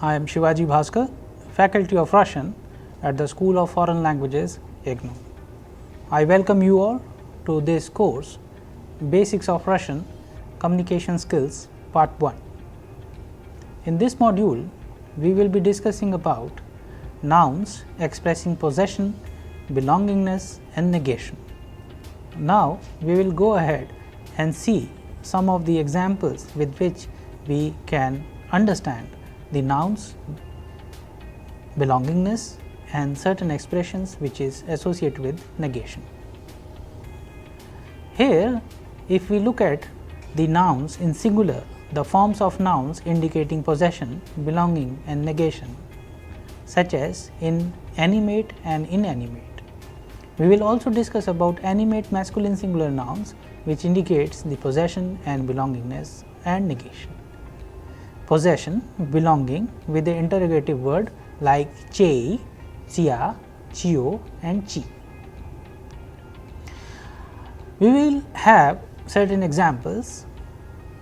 I am Shivaji Bhaskar, Faculty of Russian at the School of Foreign Languages, IGNOU. I welcome you all to this course, Basics of Russian Communication Skills Part 1. In this module, we will be discussing about nouns expressing possession, belongingness and negation. Now, we will go ahead and see some of the examples with which we can understand the nouns, belongingness and certain expressions which is associated with negation. Here, if we look at the nouns in singular, the forms of nouns indicating possession, belonging and negation, such as in animate and inanimate. We will also discuss about animate masculine singular nouns which indicates the possession and belongingness and negation. Possession, belonging with the interrogative word like chei, chia, chio and chi. We will have certain examples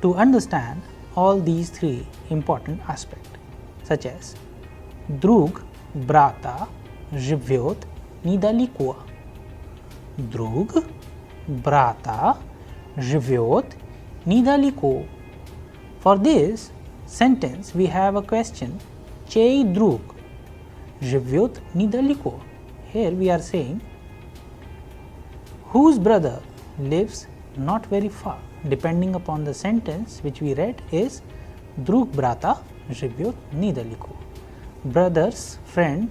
to understand all these three important aspects, such as drug, brata, живет недалеко. Друг, брата, живет недалеко. For this sentence, we have a question, чей друг живет недалеко. Here we are saying, whose brother lives not very far. Depending upon the sentence which we read is, друг брата живет недалеко. Brother's friend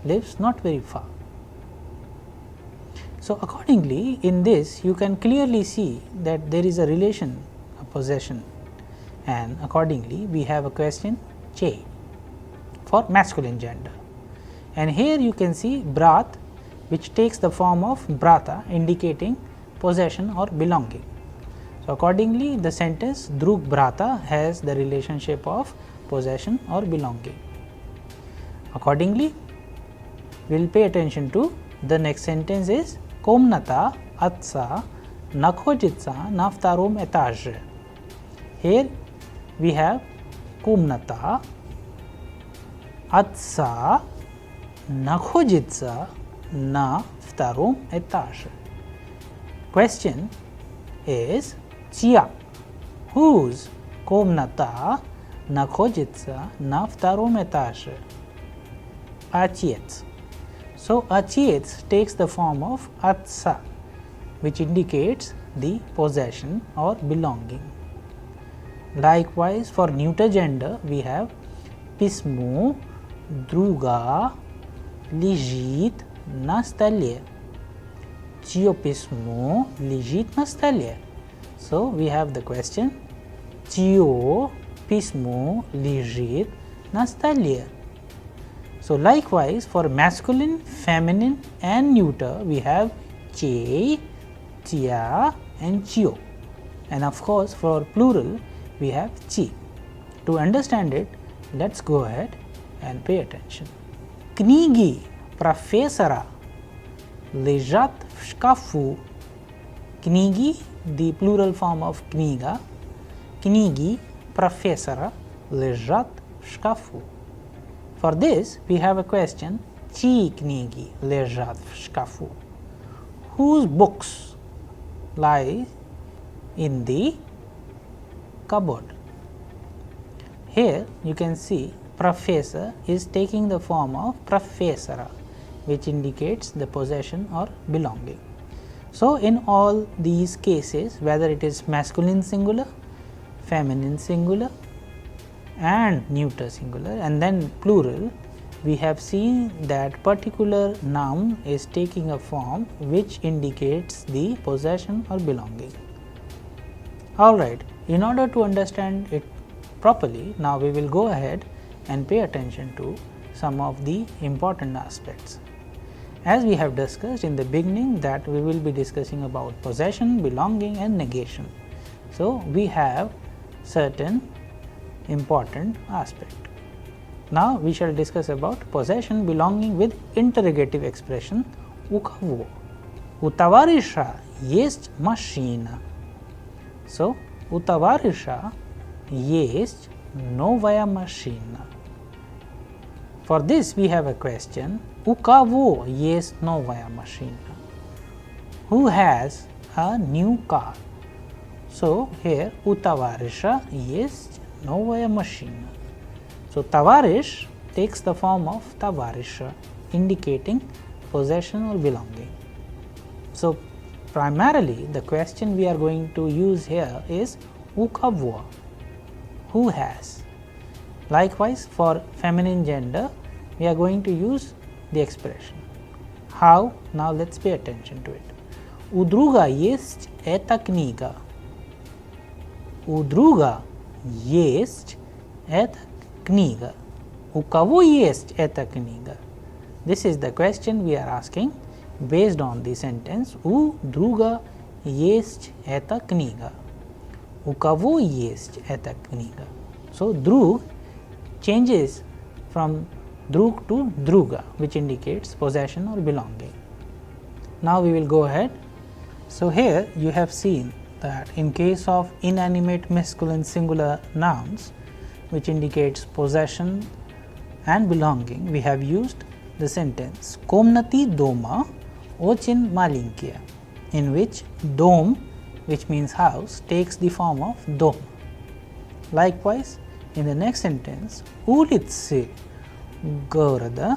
lives not very far. So, accordingly, in this you can clearly see that there is a relation of possession, and accordingly we have a question che for masculine gender, and here you can see brat which takes the form of brata indicating possession or belonging. So, accordingly the sentence drug brata has the relationship of possession or belonging. Accordingly, we will pay attention to the next sentence is комната отца находится на втором этаже. Here we have комната отца находится на втором этаже. Question is чья? Whose комната находится на втором этаже? Отец. So, отец takes the form of atsa, which indicates the possession or belonging. Likewise, for neuter gender, we have письмо друга лежит на столе. Чье письмо лежит на столе? So, we have the question, чье письмо лежит на столе? So, likewise for masculine, feminine and neuter we have che, chia and chio, and of course for plural we have chi. To understand it, let us go ahead and pay attention. Книги профессора лежат в шкафу. Книги, the plural form of книга, книги профессора лежат в шкафу. For this, we have a question, чьи книги лежат в шкафу? Whose books lie in the cupboard? Here you can see professor is taking the form of professora, which indicates the possession or belonging. So, in all these cases, whether it is masculine singular, feminine singular and neuter singular and then plural, we have seen that particular noun is taking a form which indicates the possession or belonging. Alright, in order to understand it properly, now we will go ahead and pay attention to some of the important aspects. As we have discussed in the beginning that we will be discussing about possession, belonging and negation. So, we have certain important aspect. Now, we shall discuss about possession, belonging with interrogative expression у кого? У товарища есть машина. So, у товарища есть новая машина. For this we have a question, у кого есть новая машина? Who has a new car? So here у товарища есть новая машина. So товарищ takes the form of товарища, indicating possession or belonging. So primarily the question we are going to use here is у кого, who has. Likewise for feminine gender we are going to use the expression. How? Now let's pay attention to it. У друга есть эта книга. У друга есть эта книга. У кого есть эта книга? This is the question we are asking based on the sentence у друга есть эта книга. У кого есть эта книга? So друг changes from друг to друга, which indicates possession or belonging. Now we will go ahead. So here you have seen that in case of inanimate masculine singular nouns, which indicates possession and belonging, we have used the sentence комнаты дома очень маленькие, in which дом, which means house, takes the form of дом. Likewise, in the next sentence, улицы города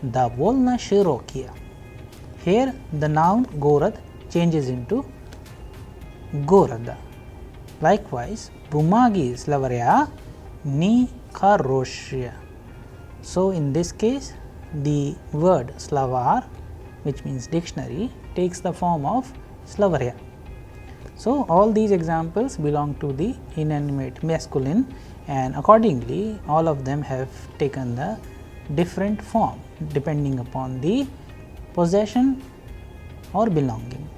довольно широкие. Here the noun город changes into города. Likewise, бумаги словаря нехорошие. So in this case, the word словарь, which means dictionary, takes the form of словаря. So all these examples belong to the inanimate masculine, and accordingly all of them have taken the different form depending upon the possession or belonging.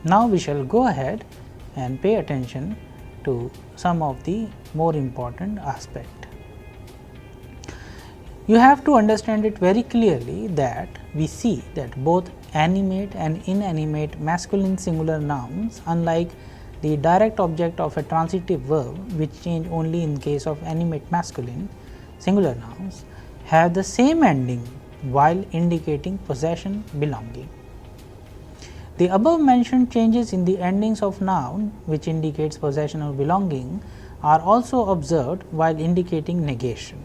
Now we shall go ahead and pay attention to some of the more important aspects. You have to understand it very clearly that we see that both animate and inanimate masculine singular nouns, unlike the direct object of a transitive verb which change only in case of animate masculine singular nouns, have the same ending while indicating possession belonging. The above mentioned changes in the endings of noun which indicates possession or belonging are also observed while indicating negation.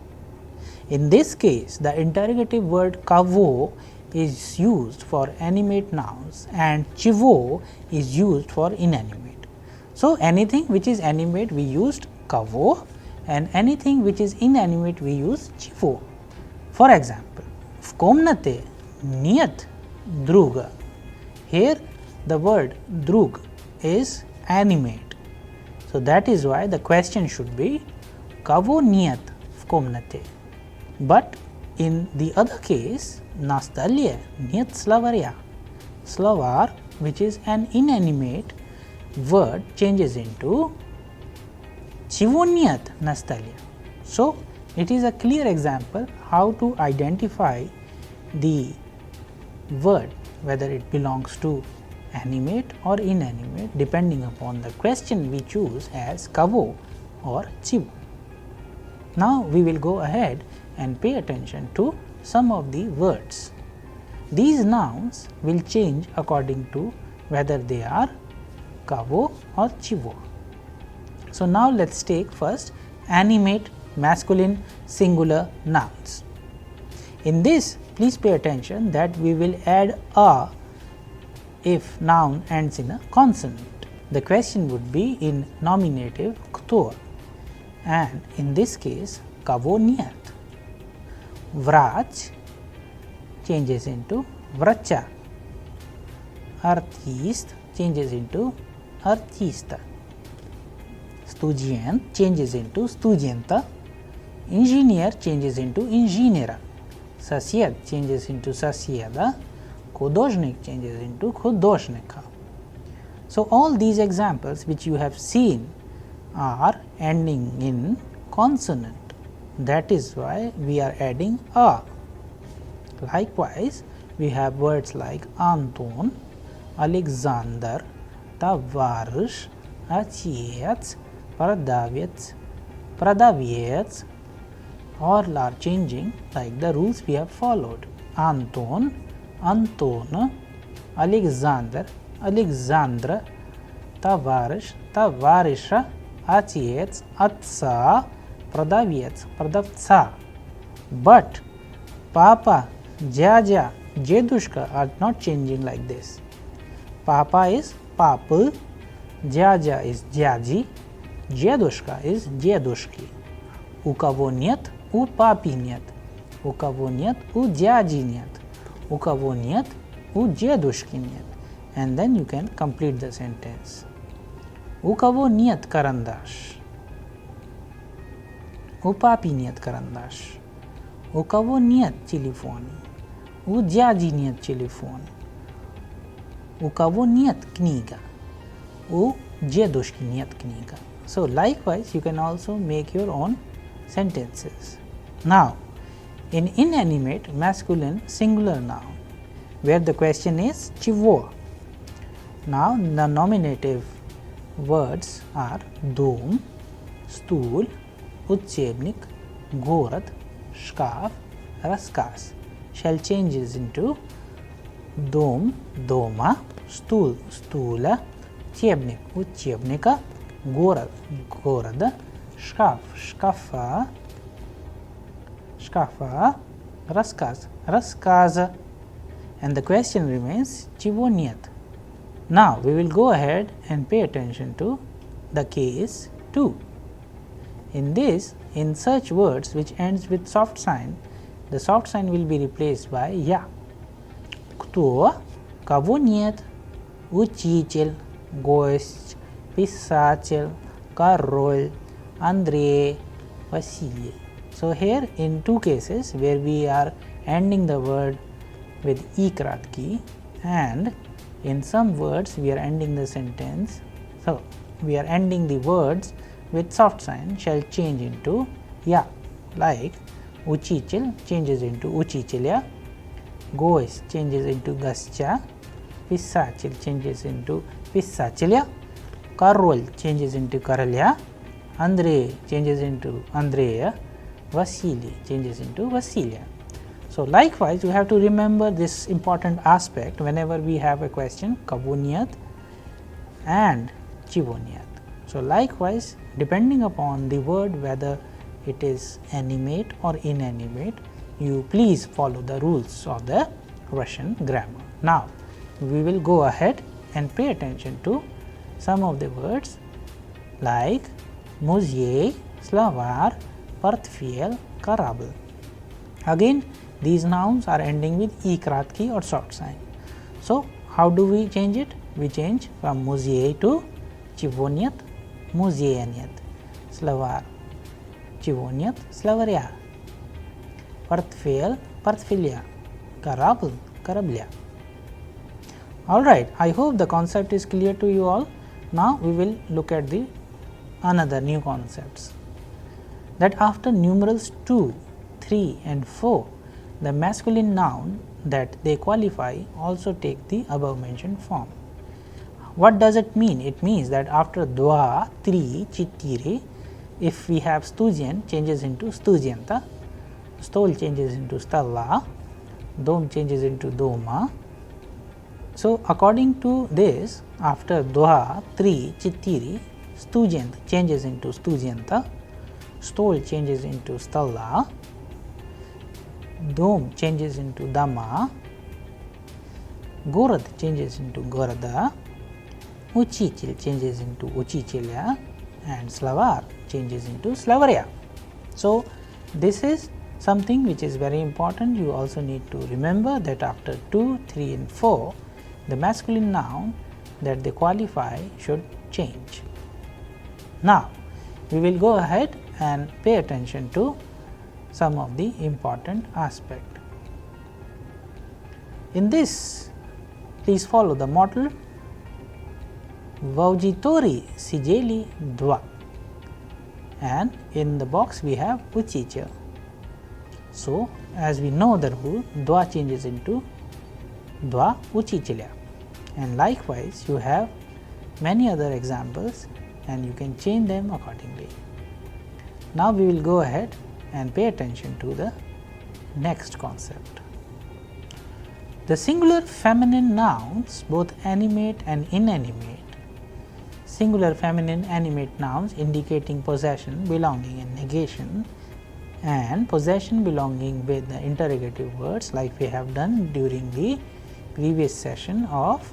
In this case, the interrogative word kavo is used for animate nouns and chivo is used for inanimate. So anything which is animate we used kavo, and anything which is inanimate we use chivo. For example, в комнате нет друга. Here the word drug is animate. So that is why the question should be кого нет в комнате. But in the other case, на столе нет словаря. Словарь, which is an inanimate word, changes into чего нет на столе. So it is a clear example how to identify the word, whether it belongs to animate or inanimate, depending upon the question we choose as kavo or chivo. Now we will go ahead and pay attention to some of the words. These nouns will change according to whether they are kavo or chivo. So now let's take first animate masculine singular nouns. In this, please pay attention that we will add a if noun ends in a consonant. The question would be in nominative кто, and in this case кого нет. Врач changes into врача. Artist changes into артиста. Student changes into студента. Engineer changes into инженера. Сосед changes into соседа. Художник changes into художника. So all these examples which you have seen are ending in consonant. That is why we are adding a. Likewise, we have words like Anton, Alexander, товарищ, отец, продавец, продавец, all are changing like the rules we have followed. Anton, Anton, Alexander, Alexandra, Tavarish, Tavarisha, Отец, Отца, Продавец, Продавца. But Papa, Dядя, Dedushka are not changing like this. Papa is Papa, Dядя is Dяди, Dedushka is Dedushki. У кого нет, у папи нет. У кого нет, у дяди нет. У кого нет, у дедушки нет. And then you can complete the sentence. У кого нет карандаш? У папи нет карандаш. У кого нет телефон? У дяди нет телефон. У кого нет книга? У дедушки нет книга. So likewise, you can also make your own sentences. Now, in inanimate masculine singular noun, where the question is чего. Now, the nominative words are дом, стул, учебник, город, шкаф, рассказ. Shall changes into дом, дома, стул, стула, учебник, учебника, город, города, шкаф, шкафа, шкафа, рассказ, рассказа. And the question remains чего нет. Now we will go ahead and pay attention to the case 2. In this, insert words which ends with soft sign. The soft sign will be replaced by я. Кто, кого нет, учитель, гость, писатель, король, Андрей, Василий. So here in two cases where we are ending the word with e kratki, and in some words we are ending the sentence, so we are ending the words with soft sign shall change into ya, like учитель changes into учителя, гость changes into гостя, писатель changes into писателя, король changes into короля, Андрей changes into Андрея, Vasily changes into Vasilia. So likewise, you have to remember this important aspect whenever we have a question कबो नियत and चिवो नियत. So likewise, depending upon the word whether it is animate or inanimate, you please follow the rules of the Russian grammar. Now we will go ahead and pay attention to some of the words like музей, словарь, портфель, корабль. Again, these nouns are ending with e kratki or soft sign. So how do we change it? We change from музей to чего нет, музея нет, словарь, чего нет, словаря, портфель, портфеля, корабль, корабля. Alright, I hope the concept is clear to you all. Now we will look at the another new concepts, that after numerals 2, 3 and 4, the masculine noun that they qualify also take the above mentioned form. What does it mean? It means that after dva, tri, chittire, if we have studian changes into studianta, stol changes into stalla, dom changes into doma. So according to this, after dva, tri, chittire, studiant changes into studianta, stol changes into stalla, dom changes into dama, город changes into города, учитель changes into учителя, and словарь changes into словаря. So this is something which is very important. You also need to remember that after 2, 3 and 4, the masculine noun that they qualify should change. Now we will go ahead and pay attention to some of the important aspect. In this, please follow the model. В аудитории сидели два, and in the box we have учитель. So as we know the rule, два changes into два учителя, and likewise you have many other examples and you can change them accordingly. Now we will go ahead and pay attention to the next concept. The singular feminine nouns, both animate and inanimate, singular feminine animate nouns indicating possession, belonging and negation, and possession belonging with the interrogative words like we have done during the previous session of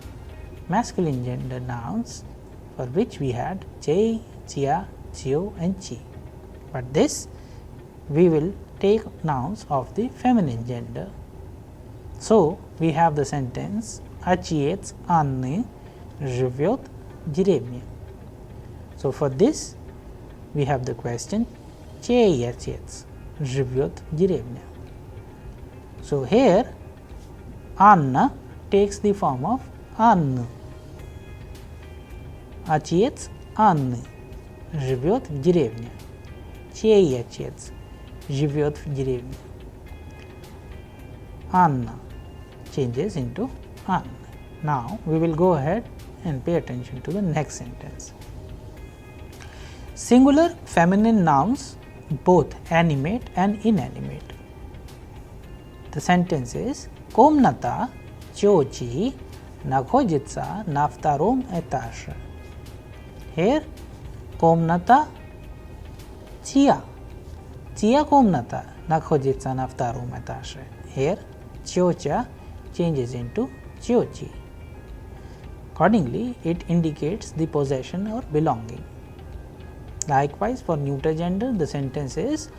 masculine gender nouns, for which we had Chei, Chia, Chio and Chi. But this we will take nouns of the feminine gender. So, we have the sentence Отец Анны живет в деревне. So, for this we have the question чей отец живет в деревне. So, here Anna takes the form of Анны. Отец Анны живет в деревне. Чей отец живет в деревне? Anna changes into Anna. Now, we will go ahead and pay attention to the next sentence. Singular feminine nouns, both animate and inanimate. The sentence is комната тети находится на втором этаже. Here, комната чья? Чья комната находится на втором этаже? Here, тетя changes into тети. Accordingly, it indicates the possession or belonging. Likewise, for neuter gender, the sentence is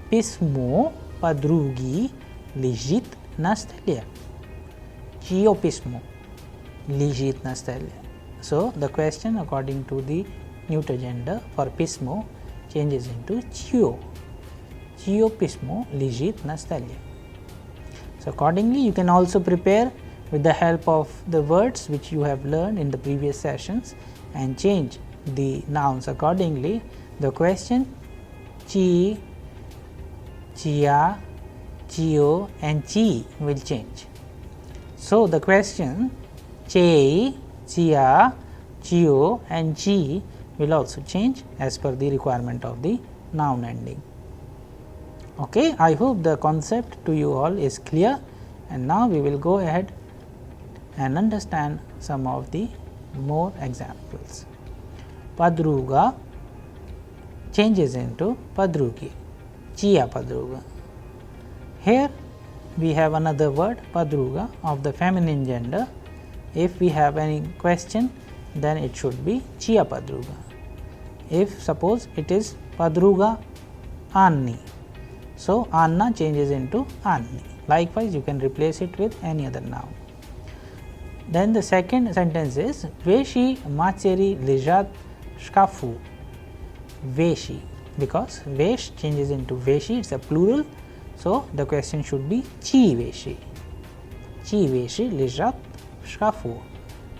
письмо подруги лежит на столе. Чье письмо лежит на столе? So, the question according to the neuter gender for письмо changes into чье. Чье письмо лежит на столе. So, accordingly, you can also prepare with the help of the words which you have learned in the previous sessions and change the nouns accordingly. The question chi, chia, chio and chi will change. So, the question chei, chia, chio and chi will also change as per the requirement of the noun ending. Okay, I hope the concept to you all is clear, and now we will go ahead and understand some of the more examples. Padruga changes into padrugi, chia padruga. Here we have another word padruga of the feminine gender. If we have any question, then it should be chia padruga. If suppose it is padruga Anni, so Anna changes into Anni. Likewise, you can replace it with any other noun. Then the second sentence is Veshi macheri lejat shkafu. Veshi, because Vesh changes into Veshi, it's a plural. So, the question should be Chi Veshi. Chi Veshi lejat shkafu.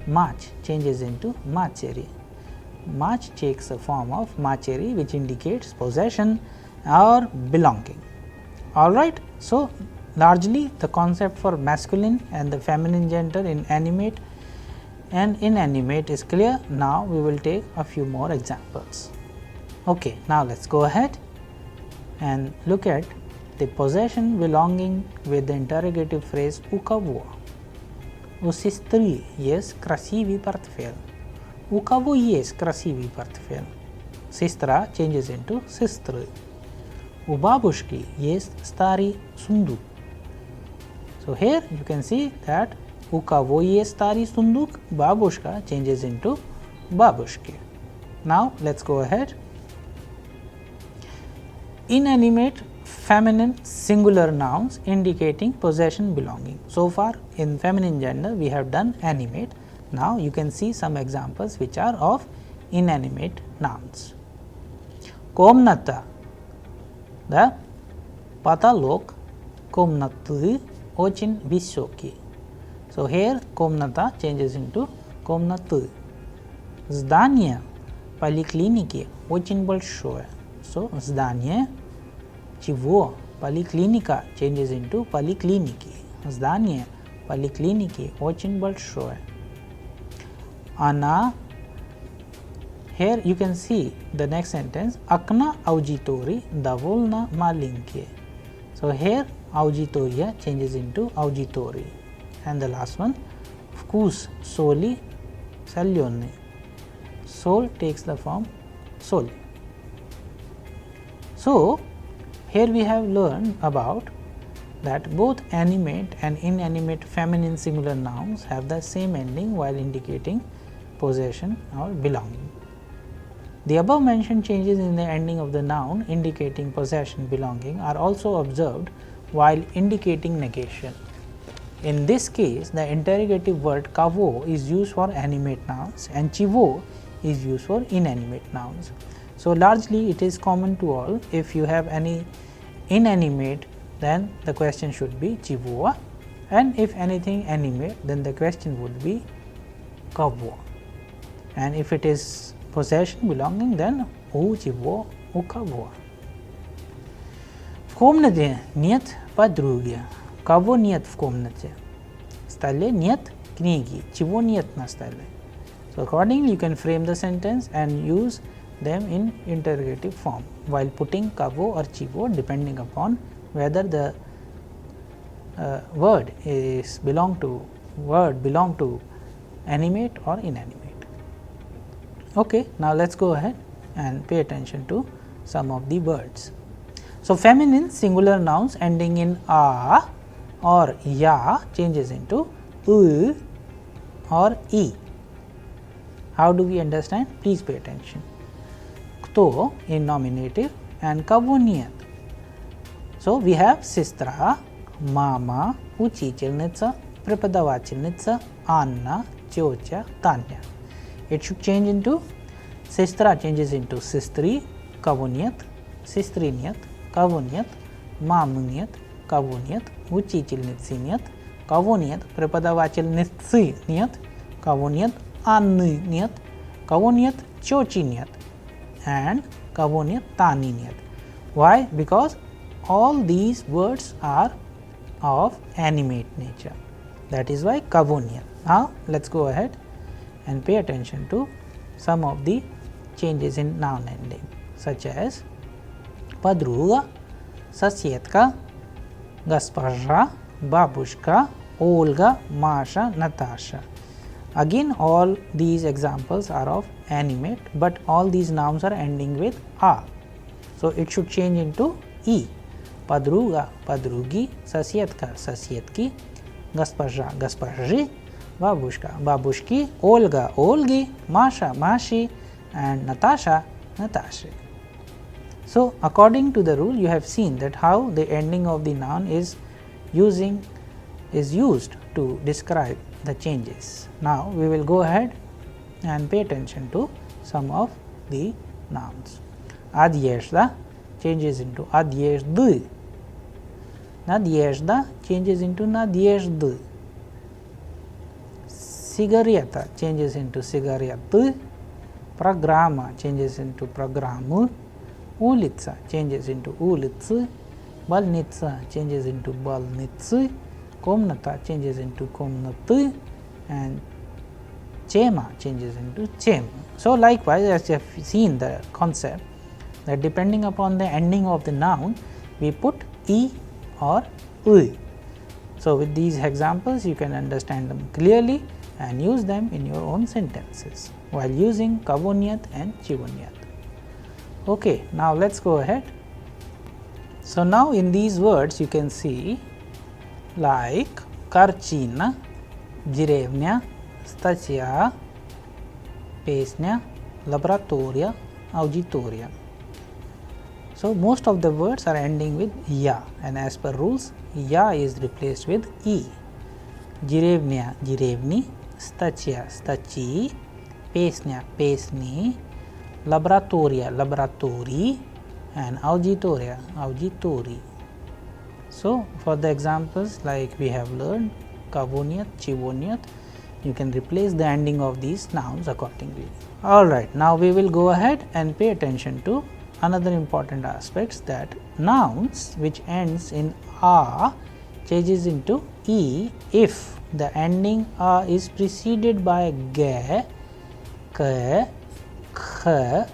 Mach changes into macheri. Mach takes the form of macheri, which indicates possession or belonging. Alright, so largely the concept for masculine and the feminine gender in animate and inanimate is clear. Now, we will take a few more examples. Okay, now let us go ahead and look at the possession belonging with the interrogative phrase у кого. У сестры есть красивый портфель. У кого есть красивый портфель? Сестра changes into сестры. У бабушки есть старый сундук. So, here you can see that у кого есть старый сундук, бабушка changes into бабушки. Now, let us go ahead. Inanimate feminine singular nouns indicating possession belonging. So far in feminine gender we have done animate. Now, you can see some examples which are of inanimate nouns. Комната. The потолок комнаты очень высокий. So, here комната changes into комнаты. Здание поликлиники очень большое. So, здание чего? Поликлиника changes into поликлиники. Здание поликлиники очень большое. Она here you can see the next sentence, Akna auditori davolna malinkie. So here auditoria changes into auditori, and the last one, vkus soli saglione. Sol takes the form soli. So here we have learned about that both animate and inanimate feminine singular nouns have the same ending while indicating possession or belonging. The above mentioned changes in the ending of the noun indicating possession, belonging are also observed while indicating negation. In this case, the interrogative word kavo is used for animate nouns and chivo is used for inanimate nouns. So largely it is common to all. If you have any inanimate, then the question should be chivoa, and if anything animate, then the question would be kavo, and if it is possession, belonging, then u chivo, u kavo. В комнате нет подруги. Кого нет в комнате? В столе нет книги. Чего нет на столе? So accordingly you can frame the sentence and use them in interrogative form while putting kavo or chivo depending upon whether the word belong to animate or inanimate. Okay, now let us go ahead and pay attention to some of the words. So feminine singular nouns ending in a or ya changes into u or e. How do we understand? Please pay attention. Kto in nominative and kavo нет. So we have сестра, мама, учительница, преподавательница, Anna, тетя, Таня. It should change into сестра changes into сестры, кого нет, сестры нет, кого нет, мамы нет, кого нет, учительницы нет, кого нет, преподавательницы нет, кого нет, Анны нет, кого нет, тети нет, and кого нет, Тани нет. Why? Because all these words are of animate nature. That is why кого нет. Now let us go ahead and pay attention to some of the changes in noun ending, such as подруга, соседка, госпожа, бабушка, Olga, Masha, Natasha. Again, all these examples are of animate, but all these nouns are ending with a. So it should change into e. Подруга, подруги, соседка, соседки, госпожа, госпожи, бабушка, бабушки, Olga, Olgi, Masha, Mashi, and Natasha, Natashi. So according to the rule, you have seen that how the ending of the noun is used to describe the changes. Now we will go ahead and pay attention to some of the nouns. Adjezda changes into adjezdy. Nadezhda changes into nadezhdy. Sigareta changes into sigarety. Programa changes into programu. Улица changes into улицы. Больница changes into больницы. Комната changes into комнаты, and chema changes into chem. So likewise, as you have seen the concept that depending upon the ending of the noun, we put e or u. So with these examples, you can understand them clearly and use them in your own sentences while using kavo нет and chivo нет. Okay, now let us go ahead. So now in these words you can see like картина, деревня, статья, песня, лаборатория, аудитория. So most of the words are ending with ya, and as per rules, ya is replaced with e. Деревня, деревни, статья, статьи, песня, песни, лаборатория, лаборатории, and auditoria, auditori. So for the examples like we have learned kavo нет, chivo нет, you can replace the ending of these nouns accordingly. Alright, now we will go ahead and pay attention to another important aspects, that nouns which ends in a changes into e if the ending a is preceded by ge, ke, k, kh,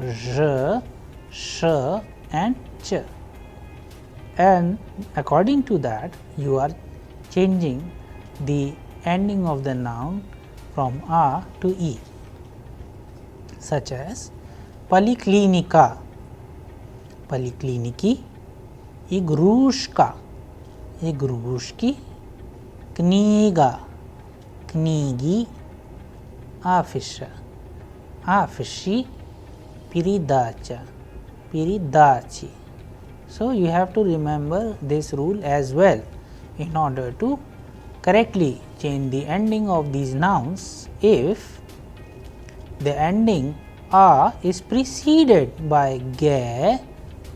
zh, sh and ch. And according to that, you are changing the ending of the noun from a to e, such as policlinica, policliniki, igrushka, igrushki, kniga, knigi, afisha, afishi, piridacha, piridachi. So, you have to remember this rule as well in order to correctly change the ending of these nouns if the ending a is preceded by ge,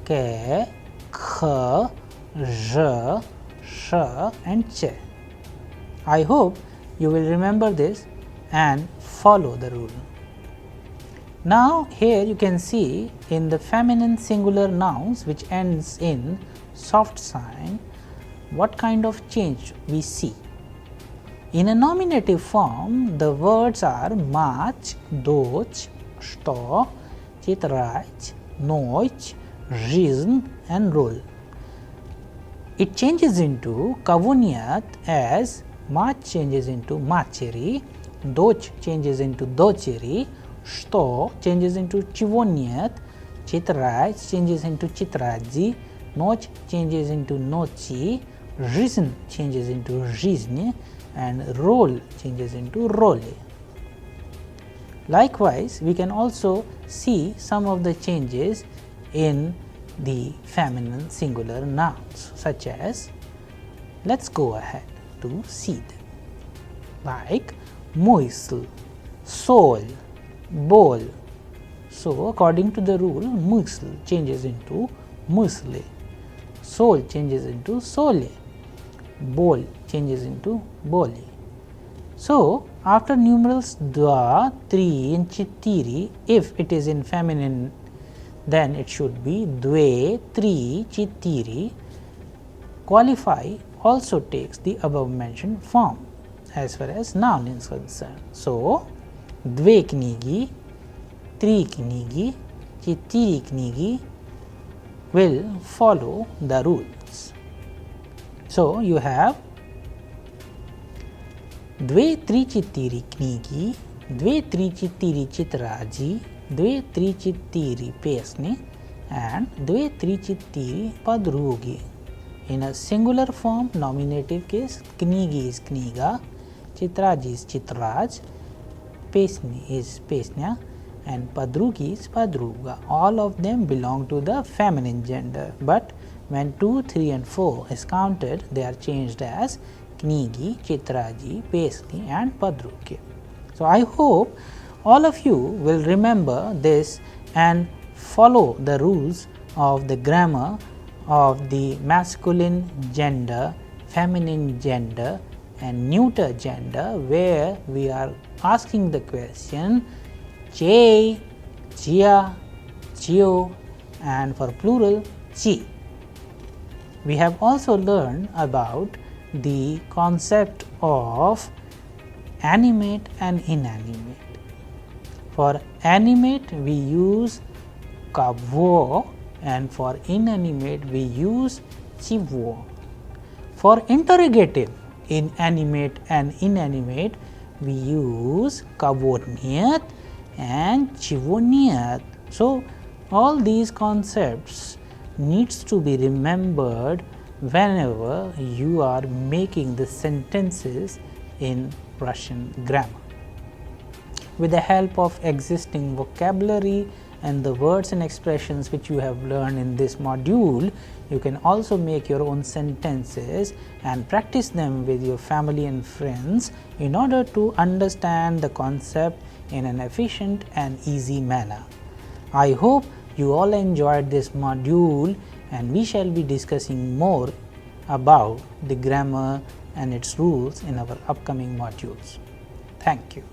ke, kh, zh, sh and ch. I hope you will remember this and follow the rule. Now, here you can see in the feminine singular nouns which ends in soft sign, what kind of change we see. In a nominative form, the words are mach, doch, sto, chitrach, noch, rizn and rol. It changes into kavuniat as mach changes into macheri, doch changes into docheri, sto changes into chivoniat, chitrach changes into chitraji, noch changes into nochi, rizn changes into rizne and rol changes into role. Likewise, we can also see some of the changes in the feminine singular nouns, such as, let's go ahead to see them, like muisl, sol, bol. So, according to the rule, muisl changes into muisle, sol changes into sole, bol changes into boli. So, after numerals dwa, tri and chittiri, if it is in feminine, then it should be dve, tri, chittiri. Qualify also takes the above mentioned form as far as noun is concerned. So, dve knigi, tri knigi, chittiri knigi will follow the rules. So, you have dve tri chittiri knigi, dve tri chittiri chitraji, dve tri chittiri pesne and dve tri chittiri padrugi. In a singular form, nominative case, knigi is kniga, chitraji is chitraj, pesne is pesnya and padrugi is padruga. All of them belong to the feminine gender, but when 2, 3 and 4 is counted, they are changed as knigi, chitraji, pesni and padrugi. So, I hope all of you will remember this and follow the rules of the grammar of the masculine gender, feminine gender and neuter gender, where we are asking the question che, chia, chio and for plural chi. We have also learned about the concept of animate and inanimate. For animate we use kavo and for inanimate we use chivo. For interrogative in animate and inanimate we use kavoniat and chivoniat. So, all these concepts needs to be remembered whenever you are making the sentences in Russian grammar. With the help of existing vocabulary and the words and expressions which you have learned in this module, you can also make your own sentences and practice them with your family and friends in order to understand the concept in an efficient and easy manner. I hope you all enjoyed this module and we shall be discussing more about the grammar and its rules in our upcoming modules. Thank you.